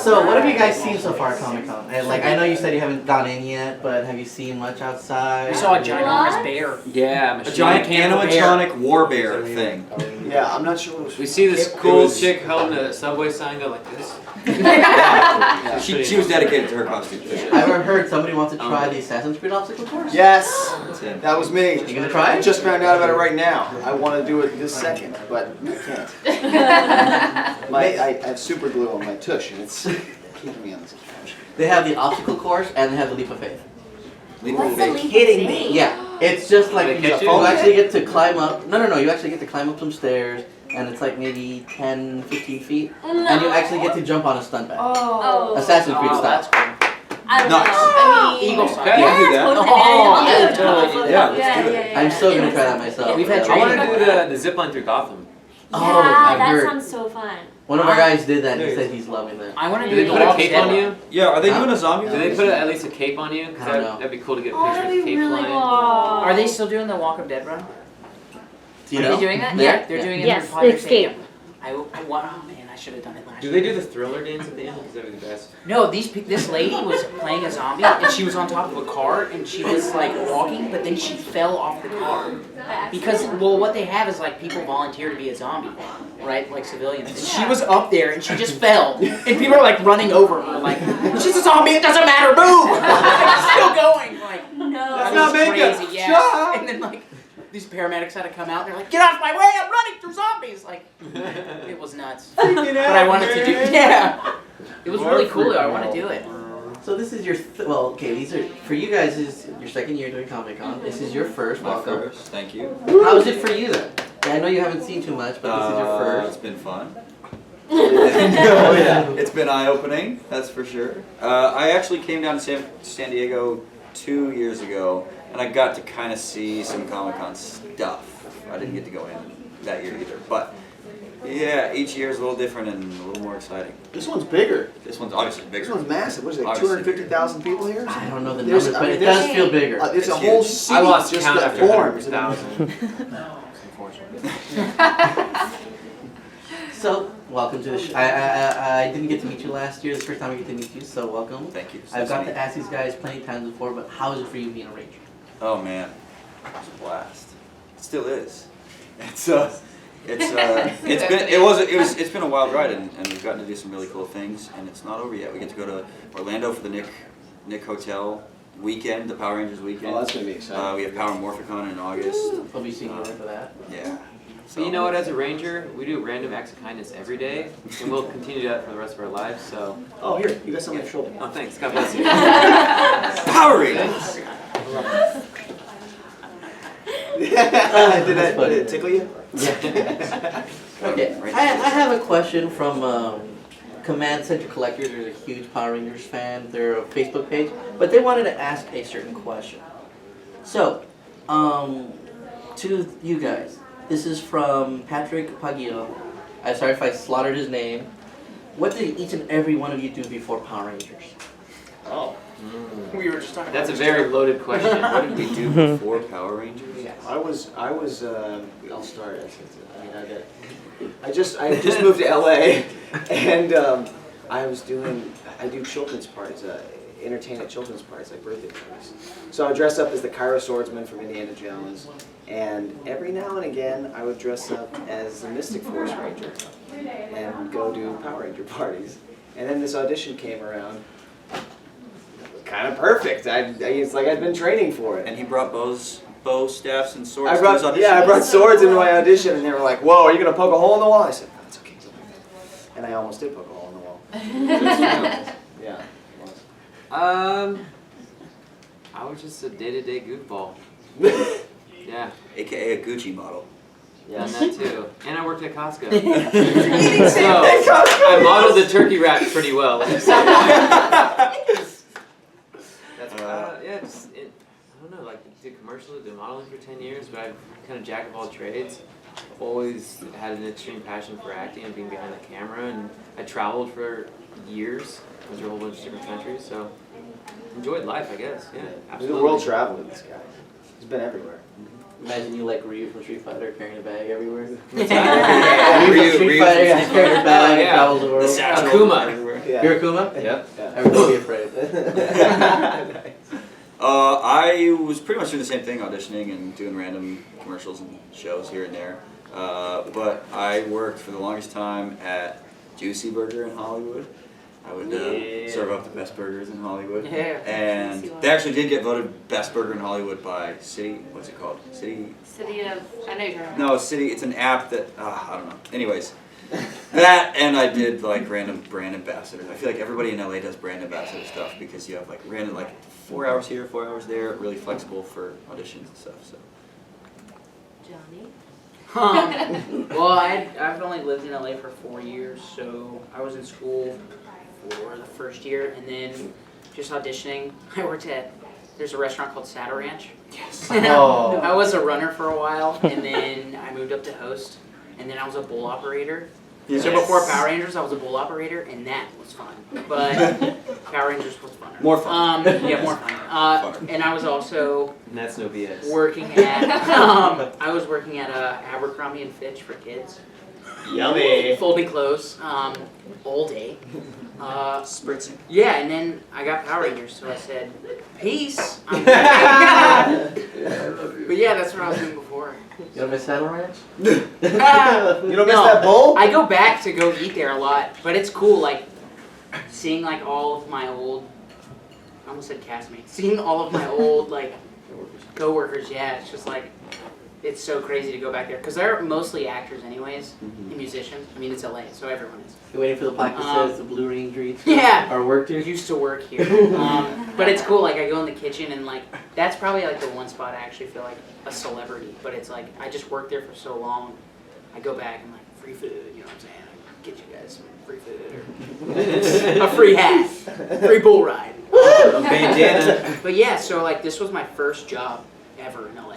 So, what have you guys seen so far at Comic-Con? And, like, I know you said you haven't gone in yet, but have you seen much outside? We saw a ginormous bear. Yeah, A giant animatronic war bear thing. Yeah, I'm not sure what was. We see this cool chick holding a Subway sign go like this. She was dedicated to her costume. I've heard somebody wants to try the Assassin's Creed obstacle course. Yes, that was me. You gonna try I it? just found out about it right now. I want to do it this second, but I can't. I have super glue on my tush, and it's keeping me on this couch. They have the obstacle course and they have the leap of faith. What's the leap of Kidding faith? me? Yeah, it's just like They you catch you? actually get to climb up. No. You actually get to climb up some stairs, and it's like maybe 10, 15 feet, and you actually get to jump on a stunt bag. Oh. Assassin's Creed Oh, style. that's cool. I don't Nice. know. I mean, Eagle side. Okay. yeah, do that. totally. Oh, Yeah, totally. Yeah, let's yeah, do it. yeah. I'm still gonna try that myself. We've had I want training. to do the zip line through Gotham. Oh, Yeah, I've that heard. sounds so fun. One of our guys did that, and he Yeah. said he's loving that. I want to Do do they the put a Walking cape on Dead you? one. Yeah, are they Huh? doing a zombie? Do they put release? at least a cape on you? I don't know. That'd be cool to get Oh, pictures that'd of be cape really flying. cool. Are they still doing the Walk of Dead run? Do you Are know? they doing that? Yeah. Yeah, they're doing it Yes, in Project Escape. Stadium. I want. Oh man, I should have done it last Do year. they do the Thriller dance at the end? Because that'd be the best. No, this lady was playing a zombie, and she was on top of a car, and she was like walking, but then she fell off the car. Because, well, what they have is like people volunteer to be a zombie, right? Like civilians. And she was up there, and she just fell. And people are like running over her, like, she's a zombie, it doesn't matter, move! Like, still going, like, No. that not was makeup. crazy, yeah. And then like, these paramedics had to come out, and they're like, get off my way, I'm running through zombies! Like, it was nuts. But I wanted to do, yeah. It was really cool though, I want to do it. So this is your well, okay. These are for you guys. This is your second year doing Comic-Con. This is your first. My Welcome. first, thank you. How is it for you then? Yeah, I know you haven't seen too much, but this is your first. It's been fun. Oh yeah, it's been eye-opening, that's for sure. I actually came down to San Diego 2 years ago, and I got to kind of see some Comic-Con stuff. I didn't get to go in that year either, but yeah, each year is a little different and a little more exciting. This one's bigger. This one's obviously This bigger. one's massive. What is it, like Obviously 250,000 people here? I don't know the There's- numbers, I but mean, it does there's- feel bigger. It's It's a whole huge. city I lost just count that after forms. 100,000. So welcome to the show. I didn't get to meet you last year. This is the first time I get to meet you, so welcome. Thank you. I've got to ask these guys plenty of times before, but how is it for you being a ranger? Oh man, it's a blast. It still is. It's been a wild ride, and we've gotten to do some really cool things, and it's not over yet. We get to go to Orlando for the Nick Hotel weekend, the Power Rangers weekend. Oh, that's gonna be exciting. We have Power Morphicon in August. I'll be seeing you there for that. Yeah. So you know what, as a ranger, we do random acts of kindness every day, and we'll continue to do that for the rest of our lives, so... Oh, here, you got something on your shoulder. Oh, thanks. God bless you. Power Rangers! Did it tickle you? Yeah. Okay. I have a question from Command Center Collectors. They're a huge Power Rangers fan. They're a Facebook page, but they wanted to ask a certain question. So, to you guys, this is from Patrick Pagio. I'm sorry if I slaughtered his name. What did each and every one of you do before Power Rangers? Oh. We were just talking That's a about very loaded question. What did we do before Power Rangers? I was, I'll start. I mean, I just moved to LA, and I do children's parties, entertain at children's parties, like birthday parties. So I would dress up as the Cairo Swordsman from Indiana Jones, and every now and again I would dress up as the Mystic Force Ranger and go do Power Ranger parties. And then this audition came around. It was kind of perfect. It's like I'd been training for it. And he brought bow staffs and swords I to brought, his audition? yeah, I brought swords into my audition, and they were like, "Whoa, are you gonna poke a hole in the wall?" I said, "No, it's okay." And I almost did poke a hole in the wall. Yeah. It was. I was just a day-to-day goofball. Yeah, AKA a Gucci model. done that too. And I worked at Costco. Costco. So, I modeled the turkey wrap pretty well. That's yeah, just I don't know, like did commercials, did modeling for 10 years, but I've kind of jack of all trades. I've always had an extreme passion for acting and being behind the camera, and I traveled for years. Went to a whole bunch of different countries, so enjoyed life, I guess. Yeah, He's a absolutely. world traveler, this guy. He's been everywhere. Imagine you like Ryu from Street Fighter carrying a bag everywhere. Yeah, Ryu from Street Ryu Fighter from yeah, carrying a bag and Yeah. travels the world. The satchel Akuma. everywhere. Yeah. You're Akuma? Yep. Everybody be afraid. I was pretty much doing the same thing, auditioning and doing random commercials and shows here and there. But I worked for the longest time at Juicy Burger in Hollywood. I would Yeah. serve up the best burgers in Hollywood. Yeah. And they actually did get voted best burger in Hollywood by City, what's it called? City? City of, I know you're talking about. No, City, it's an app that, I don't know. Anyways, that and I did like random brand ambassadors. I feel like everybody in LA does brand ambassador stuff because you have like random, like 4 hours here, 4 hours there, really flexible for auditions and stuff, so. Johnny. Well, I've only lived in LA for 4 years, so I was in school for the first year, and then just auditioning. I worked at, there's a restaurant called Saddle Ranch. Yes. Oh. I was a runner for a while, and then I moved up to host, and then I was a bull operator. Yes. So before Power Rangers, I was a bull operator, and that was fun. But Power Rangers was funner. More fun. Yeah, more fun. Funner. And I was also And that's no BS. working at Abercrombie and Fitch for kids. Yummy. Folding clothes, all day. Spritzing. Yeah, and then I got Power Rangers, so I said, peace. I'm back. But yeah, that's what I was doing before. You don't miss Saddle Ranch? You don't miss that bowl? I go back to go eat there a lot, but it's cool, like, seeing, like, all of my old, I almost said castmates, seeing all of my old, like, co-workers, yeah, it's just, like, it's so crazy to go back there, because they're mostly actors anyways, and musicians. I mean, it's LA, so everyone is. You're waiting for the plaque that says the Blue Ring Dreams? Yeah. Or worked I here? used to work here. But it's cool, like I go in the kitchen and like, that's probably like the one spot I actually feel like a celebrity. But it's like, I just worked there for so long. I go back and like, free food, you know what I'm saying? I get you guys some free food or a free hat, free bull ride. A bandana. But yeah, so like this was my first job ever in LA.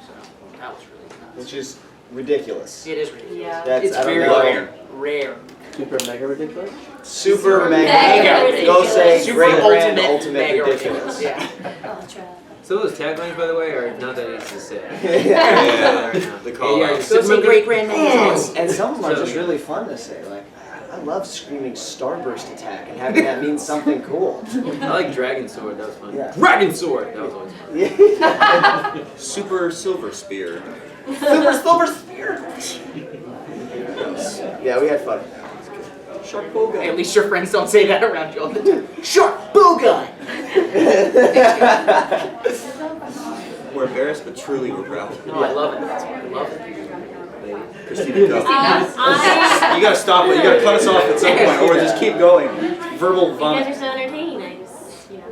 So that was really nuts. Which is ridiculous. It is ridiculous. Yeah. That's, It's I don't very know. rare. Super mega ridiculous? Super Mega mega. ridiculous. Go say Super great brand, ultimate ultimate mega ridiculous. Yeah. Ultra. So those taglines, by the way, are not that easy to say. Yeah, the call Yeah, outs. So it's a great brand name. And some of them are So just good. really fun to say. Like, I love screaming Starburst Attack and having that mean something cool. I like Dragon Sword, that was fun. Yeah. Dragon Sword! That was always fun. Yeah. Super Silver Spear. Silver Spear. Yeah, we had fun. Shark Bow Hey, at least your friends don't say that around you all the time. Shark bow gun! We're embarrassed, but truly we're proud. No, I love it. I love it. Christina, go. I, You gotta stop it. You gotta cut us off at some point, or just keep going. Verbal you vomit. guys are so entertaining. I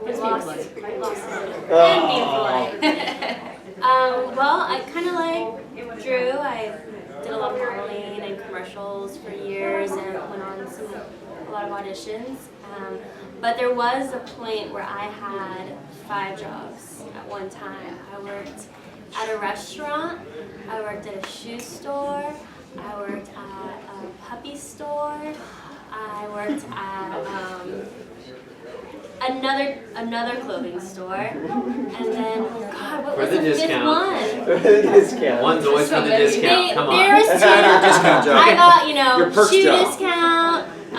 just, lost it. Oh. And being polite. Well, I kind of like Drew. I did a lot of modeling and commercials for years and went on a lot of auditions. But there was a point where I had 5 jobs at one time. I worked at a restaurant, I worked at a shoe store, I worked at a puppy store, I worked at another clothing store, and then God, what For was the the fifth discount. one? Discount. One's always for the discount, come There on. was 2. Discount job. I got, Your perks shoe job. discount, I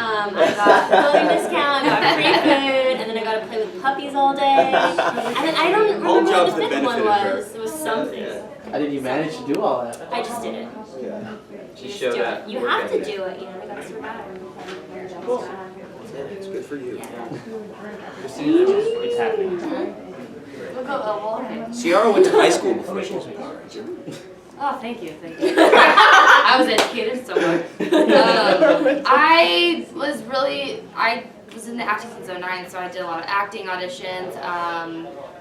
got clothing discount, I got free food, and then I got to play with puppies all day. And then I don't All remember jobs what the that 5th one benefited her. was. It was something. How did you manage to do all that? I just did it. Yeah. She You just showed do up. it. You have to do it, I gotta survive. It's good for you. Christina, what's happening? Ciara went to high school before she was a Power Ranger. Oh, thank you. I was educated somewhere. I was in the acting since 09, so I did a lot of acting auditions.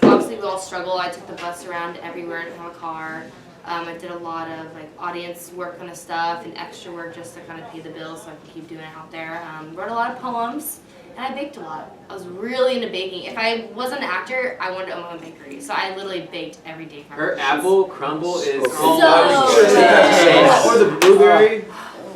Obviously, we all struggle. I took the bus around everywhere, I didn't have a car. I did a lot of audience work kind of stuff and extra work just to kind of pay the bills so I could keep doing it out there. Wrote a lot of poems. And I baked a lot. I was really into baking. If I was an actor, I wanted to own my own bakery. So I literally baked every day. For my Her kids. apple crumble is So oh, or the blueberry.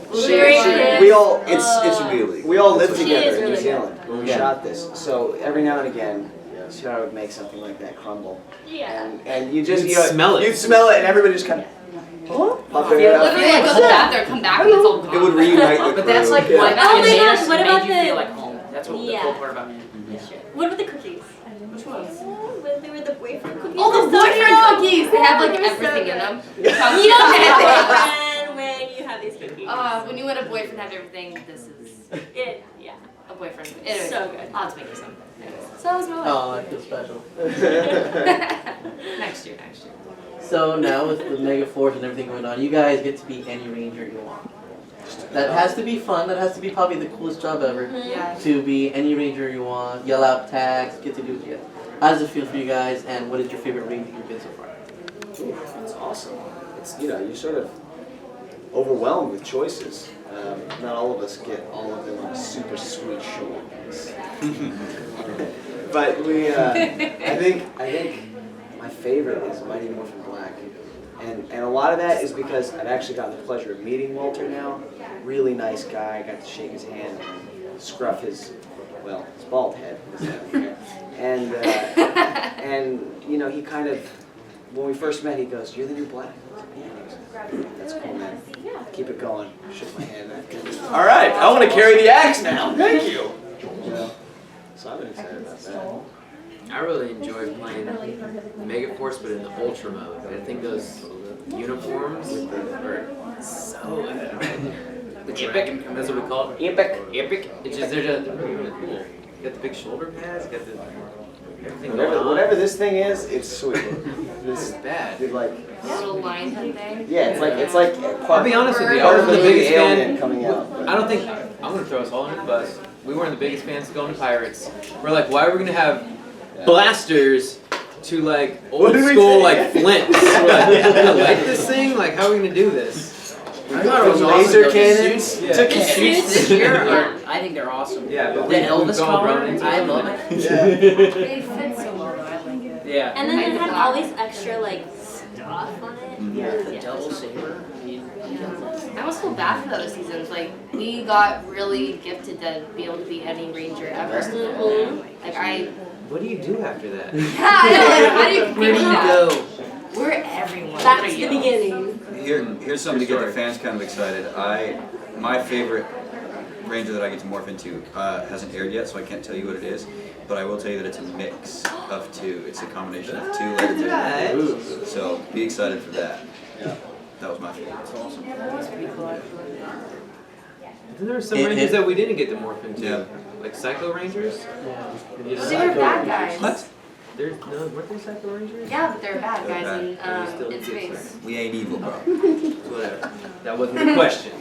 Blueberry crisp. We all It's really. we all lived She together is in New really Zealand when we Yeah. shot this. So every now and again, see how I would make something like that crumble. Yeah. And you just You'd smell it. You'd smell it, and everybody just kind of. Pop their head Literally, up. like, go to the bathroom, come back, and it's all gone. It would reunite the But that's crew. like Yeah. what Oh my made gosh, us what made about you the- feel like home. That's what the Yeah. cool part about it. What about the cookies? Which ones? When they were the boyfriend cookies. Oh, the They're so boyfriend good. cookies! They have like They were so everything in good. them. You don't get a boyfriend when you have these cookies. When you let a boyfriend have everything, this is Yeah. a boyfriend. Anyways, So good. I'll have to make you some. Anyways, so that was my life. Oh, I feel special. Next year. So now with Megaforce and everything going on, you guys get to be any ranger you want. That has to be fun. That has to be probably the coolest job ever. Yeah. To be any ranger you want, yell out tags, get to do what you get. How does it feel for you guys, and what is your favorite ranger you've been so far? It's awesome. It's you're sort of overwhelmed with choices. Not all of us get all of them on a super sweet short. But I think my favorite is Mighty Morphin Black, and a lot of that is because I've actually gotten the pleasure of meeting Walter now. Really nice guy. I got to shake his hand, and scruff his bald head. And he kind of, when we first met, he goes, "You're the new Black." Yeah, he goes, "That's cool, man. Keep it going." Shook my hand. All right, I want to carry the axe now. Thank you. So I've been excited about that. I really enjoy playing Megaforce, but in the Ultra mode. I think those uniforms are so epic. That's what we call it. Epic. It's just they're really cool. You got the big shoulder pads. You got the everything going on. Whatever this thing is, it's sweet. This is bad. Like, Little lion head thing. yeah, it's like I'll be honest with you. I part of wasn't the the biggest alien fan. coming out. I don't think I'm gonna throw us all under the bus. We weren't the biggest fans of Going to Pirates. We're like, why are we gonna have blasters to like What old did we school say? like flints? We're like, you like this thing? Like, how are we gonna do this? I thought it was Laser awesome. cannons. Yeah. To The suits this year are, I think they're awesome. Yeah, but The we've Elvis all collar, grown into I it. love it. They fit so well, though. I like it. Yeah. And then they had all these extra like stuff on it. The double saber. I mean, I almost feel bad for the other seasons. Like, we got really gifted to be able to be any ranger ever. Like, What do you do after that? yeah, I know. Like, how do you compete where do with you that? go? We're everyone. That's What are the you? beginning. Here's something to get the fans kind of excited. My favorite ranger that I get to morph into hasn't aired yet, so I can't tell you what it is. But I will tell you that it's a mix of two. It's a combination of two legendary. So be excited for that. Yeah, that was my favorite. It's awesome. That was pretty cool. Then there were some It- rangers it- that we didn't get to morph into, Yeah. like Psycho Rangers. You know, They were bad guys. What? There's no, weren't they Psycho Rangers? Yeah, but they're bad They're guys bad. in, Still in good space. stuff. We ain't evil, bro. Whatever. That wasn't the question.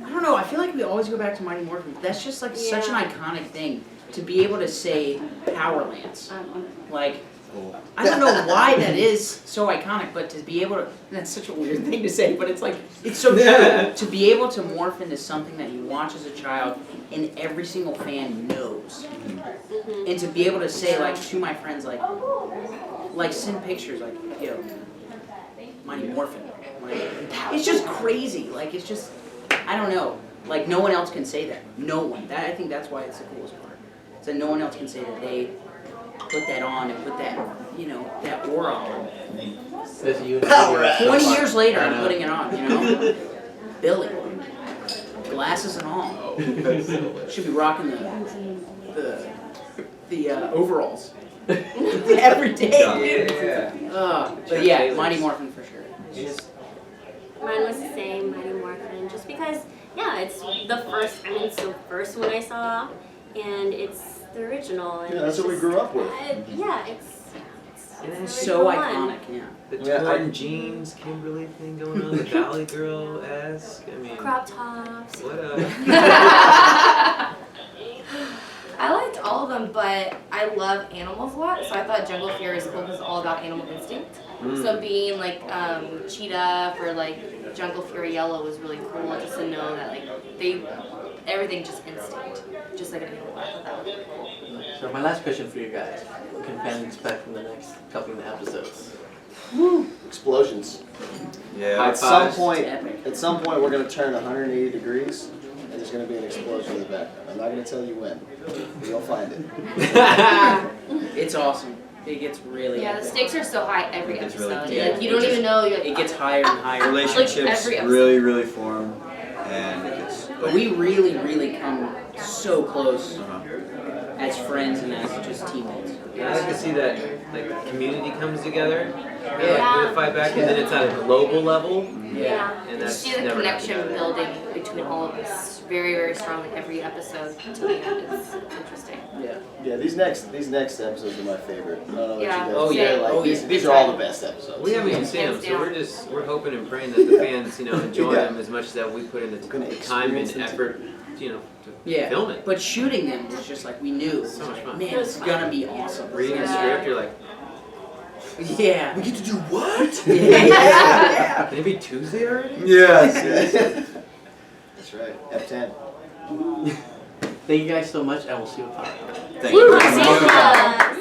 I don't know. I feel like we always go back to Mighty Morphin. But that's just like such an iconic thing to be able to say Power Lance. Like, I don't know why that is so iconic, but to be able to, that's such a weird thing to say, but it's like, it's so true. To be able to morph into something that you watch as a child and every single fan knows. And to be able to say, like, to my friends, like send pictures, like, yo, Mighty Morphin. Like, it's just crazy. Like, it's just, I don't know. Like, no one else can say that. No one. I think that's why it's the coolest part. Is that no one else can say that they put that on and put that, that aura on. This unity. 20 years later, I'm putting it on, Billy. Glasses and all. Should be rocking the overalls. Every day, dude. But yeah, Mighty Morphin for sure. It's just, Mine was the same, Mighty Morphin, just because, yeah, it's it's the first one I saw, and it's the original. And Yeah, that's it's what we just- grew up with. Yeah, it's and the it's so original one. iconic, yeah. The Yeah, torn jeans, Kimberly thing going on, the Valley Girl-esque. I mean, Crop tops. what I liked all of them, but I love animals a lot, so I thought Jungle Fury is cool because it's all about animal instinct. So being like cheetah for like Jungle Fury Yellow was really cool, just to know that like everything just instinct, just like an animal. I thought that was really cool. So my last question for you guys: what can fans expect from the next couple of episodes? Explosions. Yeah. High At some fives. point, Epic. we're gonna turn 180 degrees, and there's going to be an explosion in the background. I'm not going to tell you when, but you'll find it. It's awesome. It gets really Yeah, the epic. stakes are so high every It gets really episode. deep. Like, you don't even know. You're like, It gets higher and higher. Relationships every episode. really, really form, and it gets. But we really, really come so close Uh-huh. as friends and as just teammates. I like to see that like community comes together, Yeah. with a fight back, and then it's at a global level, Yeah. and You that's see the never connection happened. building between all of us very, very strongly every episode to the end. It's interesting. Yeah. Yeah, these next episodes are my favorite. I don't know what Yeah. you guys Oh, yeah. like, Oh, these, yeah. these are all the best episodes. We haven't even seen them, Hands so down. we're hoping and praying that the fans, enjoy Yeah. them as much as that we put in the Gonna time and experience them effort, to Yeah. film it. But shooting them was just like we knew. So much fun. Man, it's gonna be awesome. Reading a Yeah. script, you're like, Yeah. We get to do what? Yeah. can it be Tuesday already? Yes. That's right. F10. Thank you guys so much, and we'll see you at Power. Thank you. Thank you.